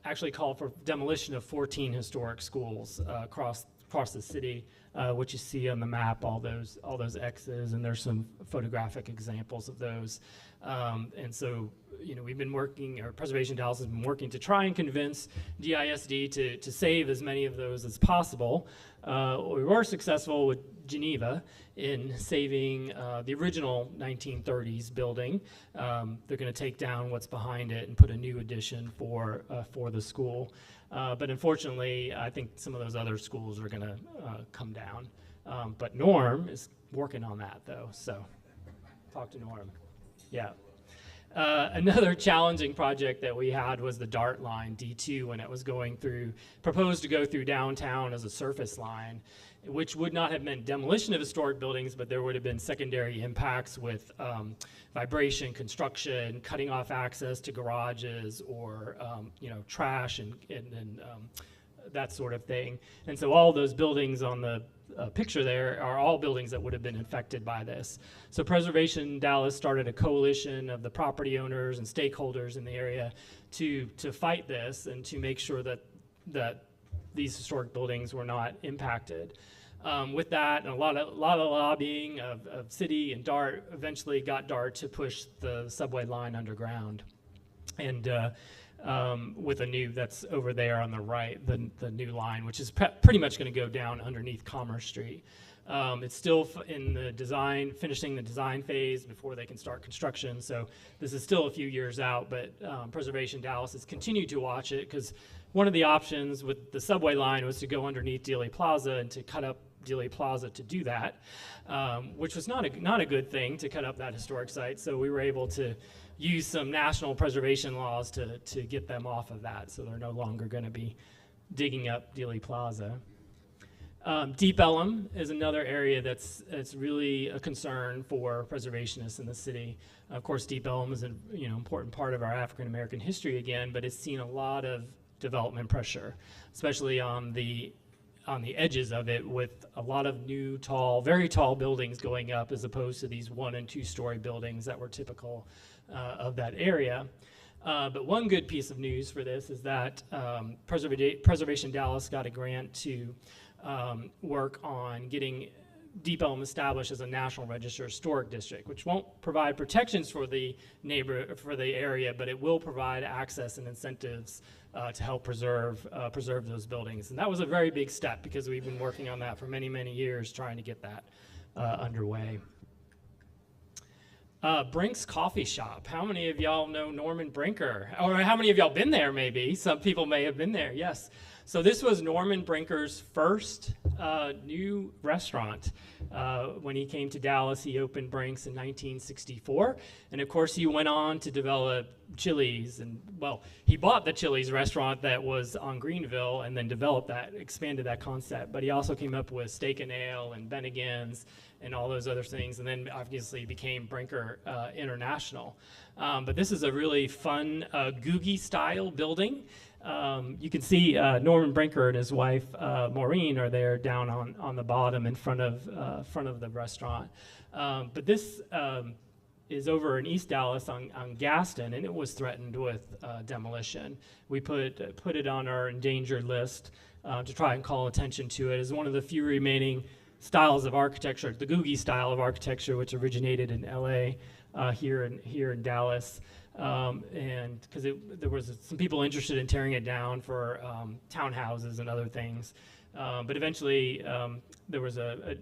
actually called for demolition of 14 historic schools across the city, which you see on the map, all those X's, and there's some photographic examples of those. And so, we've been working, or Preservation Dallas has been working to try and convince DISD to save as many of those as possible. We were successful with Geneva in saving the original 1930s building. They're going to take down what's behind it and put a new addition for the school. But unfortunately, I think some of those other schools are going to come down. But Norm is working on that, though, so talk to Norm. Yeah. Another challenging project that we had was the DART line, D2, when it was proposed to go through downtown as a surface line, which would not have meant demolition of historic buildings, but there would have been secondary impacts with vibration, construction, cutting off access to garages, or trash and that sort of thing. And so all those buildings on the picture there are all buildings that would have been affected by this. So Preservation Dallas started a coalition of the property owners and stakeholders in the area to fight this and to make sure that these historic buildings were not impacted. With that, and a lot of lobbying of city and DART eventually got DART to push the subway line underground. And with a new, that's over there on the right, the new line, which is pretty much going to go down underneath Commerce Street. It's still in the finishing the design phase before they can start construction. So this is still a few years out, but Preservation Dallas has continued to watch it, because one of the options with the subway line was to go underneath Dealey Plaza and to cut up Dealey Plaza to do that, which was not a good thing to cut up that historic site. So we were able to use some national preservation laws to get them off of that, so they're no longer going to be digging up Dealey Plaza. Deep Ellum is another area that's really a concern for preservationists in the city. Of course, Deep Ellum is an important part of our African American history again, but it's seen a lot of development pressure, especially on the edges of it, with a lot of new very tall buildings going up, as opposed to these 1- and 2-story buildings that were typical of that area. But one good piece of news for this is that Preservation Dallas got a grant to work on getting Deep Ellum established as a National Register Historic District, which won't provide protections for the area, but it will provide access and incentives to help preserve those buildings. And that was a very big step, because we've been working on that for many, many years, trying to get that underway. Brink's Coffee Shop. How many of y'all know Norman Brinker? Or how many of y'all been there maybe? Some people may have been there, yes. So this was Norman Brinker's first new restaurant. When he came to Dallas, he opened Brink's in 1964. And of course, he went on to develop Chili's. And well, he bought the Chili's restaurant that was on Greenville and then expanded that concept. But he also came up with Steak and Ale and Bennigan's and all those other things, and then obviously became Brinker International. But this is a really fun Googie style building. You can see Norman Brinker and his wife Maureen are there down on the bottom in front of the restaurant. But this is over in East Dallas on Gaston, and it was threatened with demolition. We put it on our endangered list to try and call attention to it as one of the few remaining styles of architecture, the Googie style of architecture, which originated in LA, here in Dallas. And because there was some people interested in tearing it down for townhouses and other things. But eventually there was a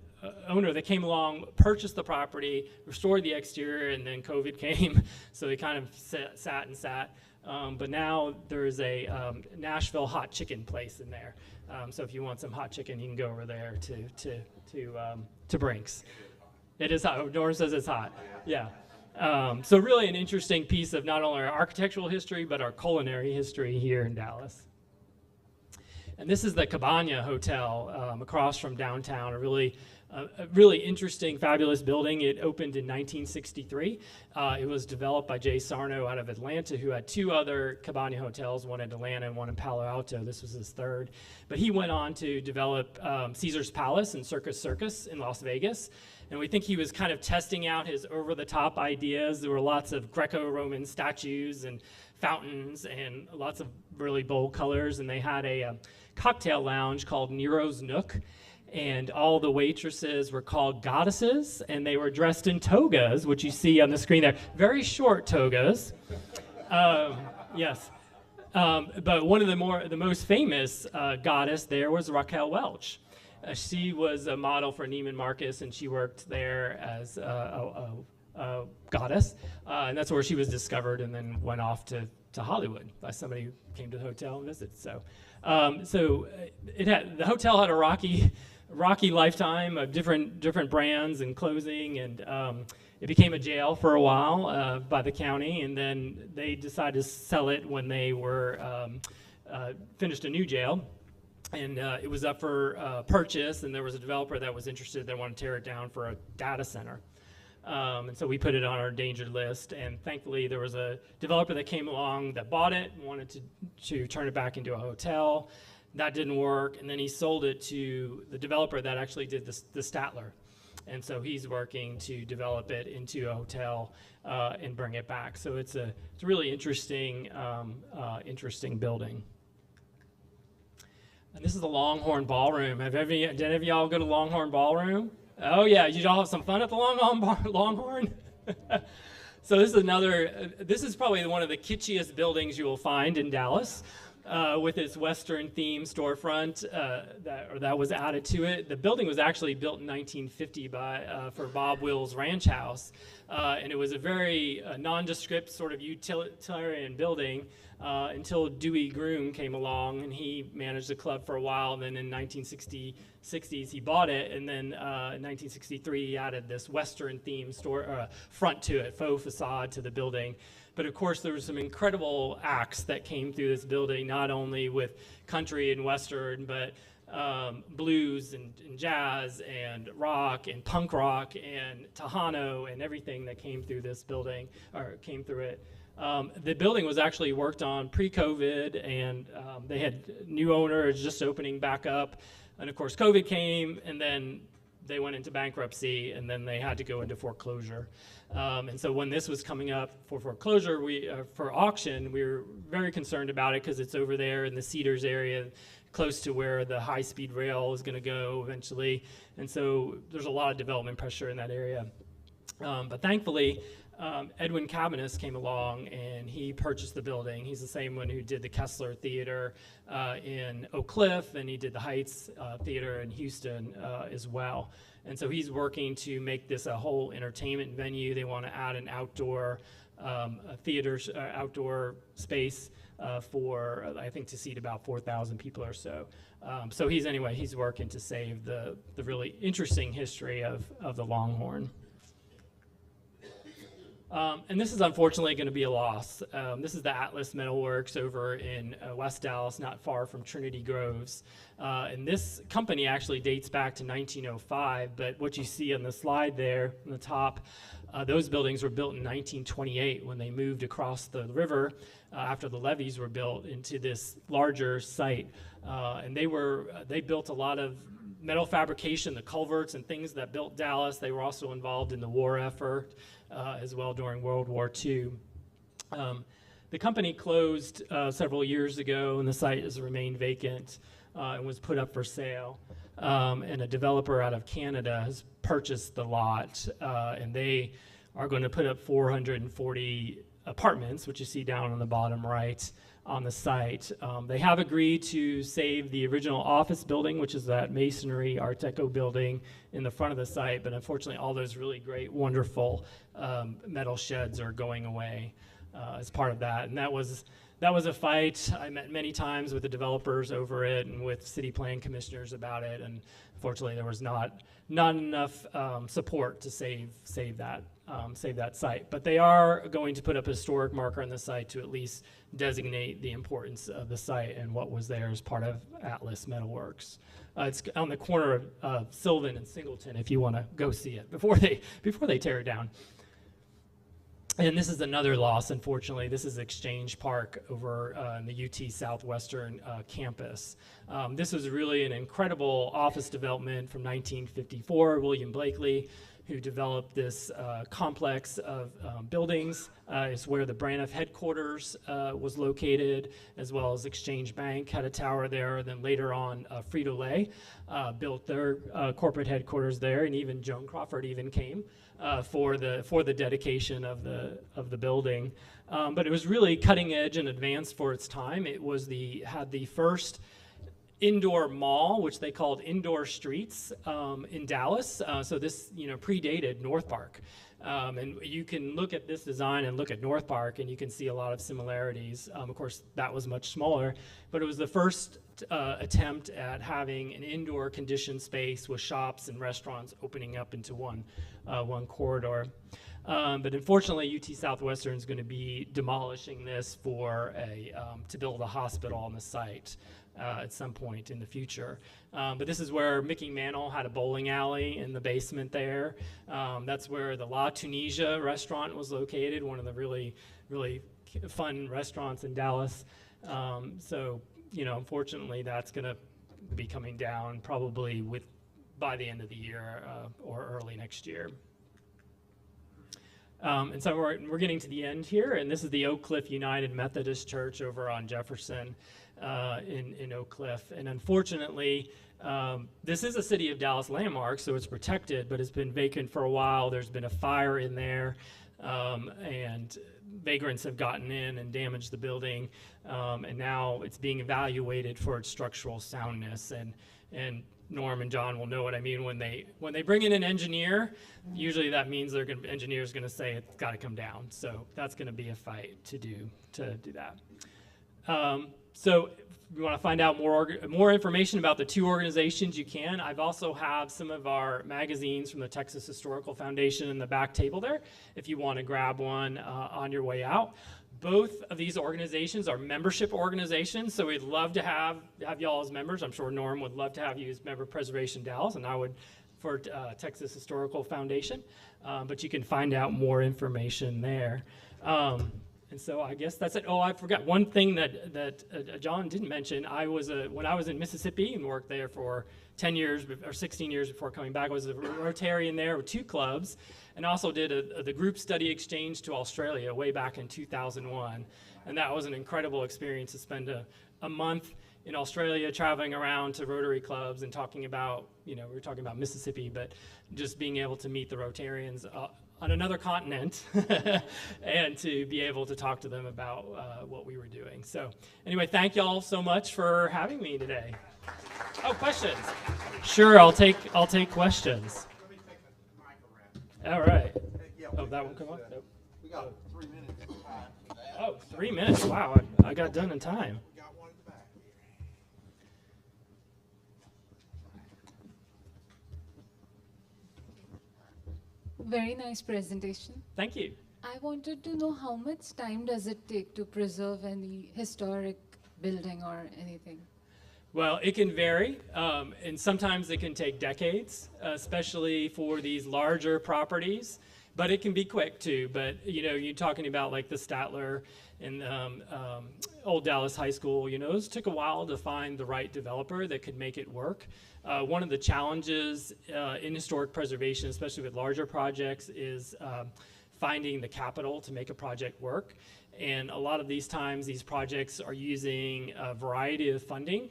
owner that came along, purchased the property, restored the exterior, and then COVID came. So they kind of sat. But now there's a Nashville hot chicken place in there. So if you want some hot chicken, you can go over there to Brink's. It is hot. Norm says it's hot. Yeah. So really an interesting piece of not only our architectural history, but our culinary history here in Dallas. And this is the Cabana Hotel across from downtown, a really interesting, fabulous building. It opened in 1963. It was developed by Jay Sarno out of Atlanta, who had 2 other Cabana hotels, one in Atlanta and one in Palo Alto. This was his third. But he went on to develop Caesar's Palace and Circus in Las Vegas. And we think he was kind of testing out his over-the-top ideas. There were lots of Greco-Roman statues and fountains and lots of really bold colors. And they had a cocktail lounge called Nero's Nook. And all the waitresses were called goddesses, and they were dressed in togas, which you see on the screen there. Very short togas. Yes. But one of the most famous goddess there was Raquel Welch. She was a model for Neiman Marcus, and she worked there as a goddess. And that's where she was discovered and then went off to Hollywood by somebody who came to the hotel and visited. So the hotel had a rocky lifetime of different brands and closing, and it became a jail for a while by the county, and then they decided to sell it when they were finished a new jail. And it was up for purchase, and there was a developer that was interested that wanted to tear it down for a data center. And so we put it on our endangered list, and thankfully there was a developer that came along that bought it and wanted to turn it back into a hotel. That didn't work, and then he sold it to the developer that actually did the Statler. And so he's working to develop it into a hotel and bring it back. So it's a really interesting building. And this is the Longhorn Ballroom. Did any of y'all go to Longhorn Ballroom? Oh yeah, you all have some fun at the Longhorn? So this is probably one of the kitschiest buildings you will find in Dallas, with its Western themed storefront that was added to it. The building was actually built in 1950 for Bob Will's ranch house, and it was a very nondescript sort of utilitarian building until Dewey Groom came along, and he managed the club for a while. And then in 1960s he bought it, and then in 1963 he added this Western themed front to it, faux facade to the building. But of course, there were some incredible acts that came through this building, not only with country and Western, but blues and jazz and rock and punk rock and Tejano and everything that came through this building, or came through it. The building was actually worked on pre-COVID, and they had new owners just opening back up. And of course, COVID came, and then they went into bankruptcy, and then they had to go into foreclosure. And so when this was coming up for foreclosure, for auction, we were very concerned about it because it's over there in the Cedars area, close to where the high-speed rail is going to go eventually. And so there's a lot of development pressure in that area. But thankfully, Edwin Cabanis came along and he purchased the building. He's the same one who did the Kessler Theater in Oak Cliff, and he did the Heights Theater in Houston as well. And so he's working to make this a whole entertainment venue. They want to add an outdoor theater, outdoor space for, I think, to seat about 4,000 people or so. So he's working to save the really interesting history of the Longhorn. And this is unfortunately going to be a loss. This is the Atlas Metalworks over in West Dallas, not far from Trinity Groves. And this company actually dates back to 1905, but what you see on the slide there on the top, those buildings were built in 1928 when they moved across the river after the levees were built into this larger site. And they built a lot of metal fabrication, the culverts and things that built Dallas. They were also involved in the war effort as well during World War II. The company closed several years ago, and the site has remained vacant and was put up for sale. And a developer out of Canada has purchased the lot, and they are going to put up 440 apartments, which you see down on the bottom right on the site. They have agreed to save the original office building, which is that masonry Art Deco building in the front of the site, but unfortunately all those really great, wonderful metal sheds are going away as part of that. And that was a fight. I met many times with the developers over it and with city plan commissioners about it, and unfortunately there was not enough support to save that site. But they are going to put up a historic marker on the site to at least designate the importance of the site and what was there as part of Atlas Metalworks. It's on the corner of Sylvan and Singleton if you want to go see it before they tear it down. And this is another loss, unfortunately. This is Exchange Park over in the UT Southwestern campus. This was really an incredible office development from 1954. William Blakely, who developed this complex of buildings, is where the Braniff headquarters was located, as well as Exchange Bank had a tower there. Then later on, Frito-Lay built their corporate headquarters there, and even Joan Crawford even came for the dedication of the building. But it was really cutting edge and advanced for its time. It was had the first indoor mall, which they called Indoor Streets in Dallas. So this predated North Park. And you can look at this design and look at North Park, and you can see a lot of similarities. Of course, that was much smaller, but it was the first attempt at having an indoor conditioned space with shops and restaurants opening up into one corridor. But unfortunately, UT Southwestern is going to be demolishing this to build a hospital on the site at some point in the future. But this is where Mickey Mantle had a bowling alley in the basement there. That's where the La Tunisia restaurant was located, one of the really, really fun restaurants in Dallas. So, unfortunately, that's going to be coming down probably by the end of the year or early next year. And so we're getting to the end here, and this is the Oak Cliff United Methodist Church over on Jefferson in Oak Cliff. And unfortunately, this is a City of Dallas landmark, so it's protected, but it's been vacant for a while. There's been a fire in there, and vagrants have gotten in and damaged the building, and now it's being evaluated for its structural soundness. And Norm and John will know what I mean when they bring in an engineer. Usually that means the engineer's going to say it's got to come down. So that's going to be a fight to do that. So if you want to find out more information about the two organizations, you can. I've also have some of our magazines from the Texas Historical Foundation in the back table there if you want to grab one on your way out. Both of these organizations are membership organizations, so we'd love to have y'all as members. I'm sure Norm would love to have you as member of Preservation Dallas, and I would for Texas Historical Foundation. But you can find out more information there. And so I guess that's it. Oh, I forgot one thing that John didn't mention. When I was in Mississippi and worked there for 10 years or 16 years before coming back, I was a Rotarian there with 2 clubs, and also did the group study exchange to Australia way back in 2001. And that was an incredible experience to spend a month in Australia traveling around to Rotary clubs and talking about, we were talking about Mississippi, but just being able to meet the Rotarians on another continent and to be able to talk to them about what we were doing. So anyway, thank y'all so much for having me today. Oh, questions? Sure, I'll take questions. All right. Oh, that won't come up? Nope. We got 3 minutes. Oh, 3 minutes. Wow, I got done in time. We got one in the back. Very nice presentation. Thank you. I wanted to know how much time does it take to preserve any historic building or anything? Well, it can vary, and sometimes it can take decades, especially for these larger properties, but it can be quick too. But you're talking about like the Statler and Old Dallas High School, those took a while to find the right developer that could make it work. One of the challenges in historic preservation, especially with larger projects, is finding the capital to make a project work. And a lot of these times, these projects are using a variety of funding.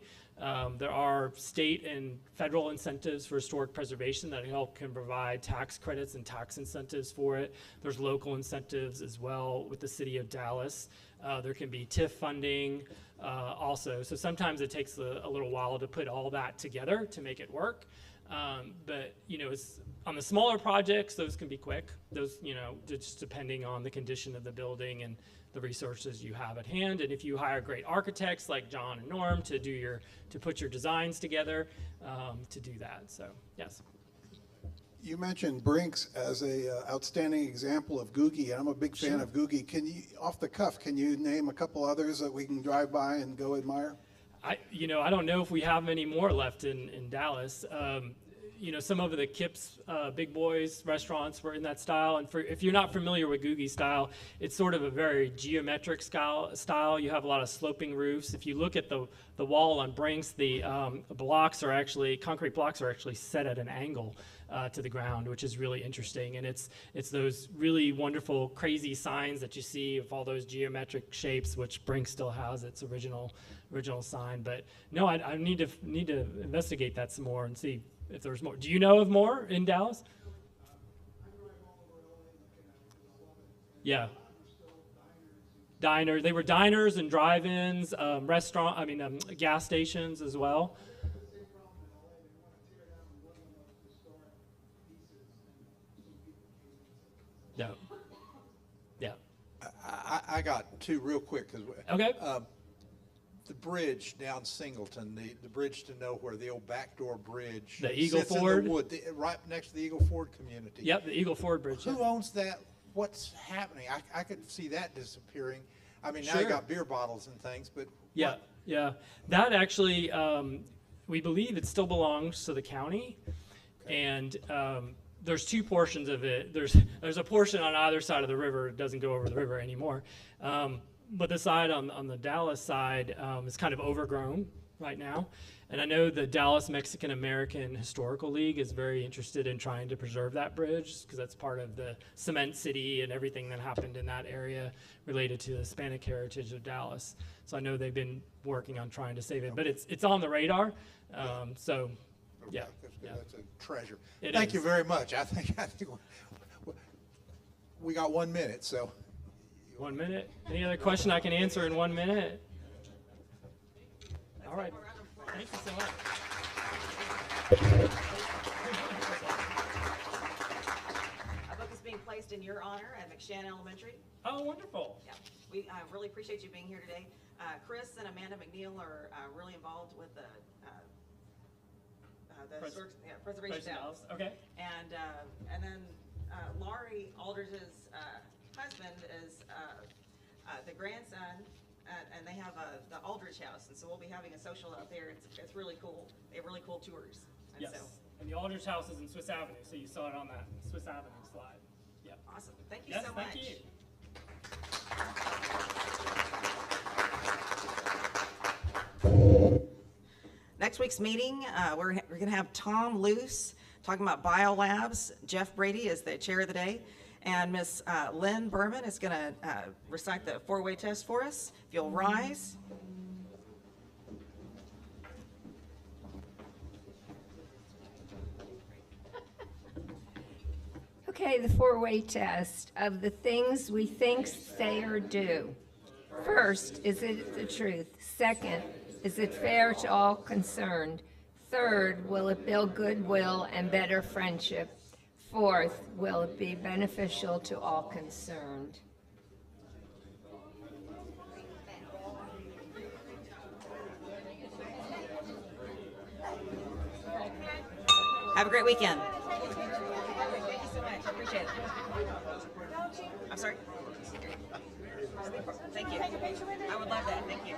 There are state and federal incentives for historic preservation that can provide tax credits and tax incentives for it. There's local incentives as well with the city of Dallas. There can be TIF funding also. So sometimes it takes a little while to put all that together to make it work. But it's on the smaller projects, those can be quick. Those, just depending on the condition of the building and the resources you have at hand. And if you hire great architects like John and Norm to put your designs together, to do that. So yes. You mentioned Brinks as a outstanding example of Googie, and I'm a big fan of Googie. Can you, off the cuff, can you name a couple others that we can drive by and go admire? I don't know if we have any more left in Dallas. Some of the Kip's Big Boys restaurants were in that style. And if you're not familiar with Googie style, it's sort of a very geometric style. You have a lot of sloping roofs. If you look at the wall on Brinks, the concrete blocks are actually set at an angle to the ground, which is really interesting. And it's those really wonderful, crazy signs that you see of all those geometric shapes, which Brinks still has its original sign. But no, I need to investigate that some more and see if there's more. Do you know of more in Dallas? Yeah. Diners. They were diners and drive-ins, gas stations as well. Yeah. Yeah. I got two real quick. Okay. The bridge down Singleton, the bridge to nowhere, the old backdoor bridge. The Eagle sits Ford? in the wood, right next to the Eagle Ford community. Yep, the Eagle Ford Bridge. Who owns that? What's happening? I could see that disappearing. I mean, now Sure. you got beer bottles and things, but Yeah, yeah. That actually, we believe it still belongs to the county. And there's two portions of it. There's a portion on either side of the river. It doesn't go over the river anymore. But the side on the Dallas side is kind of overgrown right now. And I know the Dallas Mexican American Historical League is very interested in trying to preserve that bridge because that's part of the cement city and everything that happened in that area related to the Hispanic heritage of Dallas. So I know they've been working on trying to save it, but it's on the radar. So yeah, that's a treasure. It Thank is. you very much. I think we got 1 minute, so. 1 minute. Any other question I can answer in 1 minute? All right. Thank you so much. A book is being placed in your honor at McSHAN Elementary. Oh, wonderful. Yeah, we really appreciate you being here today. Chris and Amanda McNeil are really involved with the Preservation Dallas. Okay. And then Laurie Aldridge's husband is the grandson, and they have the Aldrich House, and so we'll be having a social out there. It's really cool. They have really cool tours. And Yes. so, And the Aldrich House is in Swiss Avenue, so you saw it on that Swiss Avenue slide. Yeah. awesome. Thank you Yes, so much. thank you. Next week's meeting, we're going to have Tom Luce talking about biolabs. Jeff Brady is the chair of the day. And Miss Lynn Berman is going to recite the four-way test for us. If you'll rise. Okay, the four-way test of the things we think, say, or do. First, is it the truth? Second, is it fair to all concerned? Third, will it build goodwill and better friendship? Fourth, will it be beneficial to all concerned? Have a great weekend. Thank you so much. I appreciate it. I'm sorry? Thank you. I would love that. Thank you.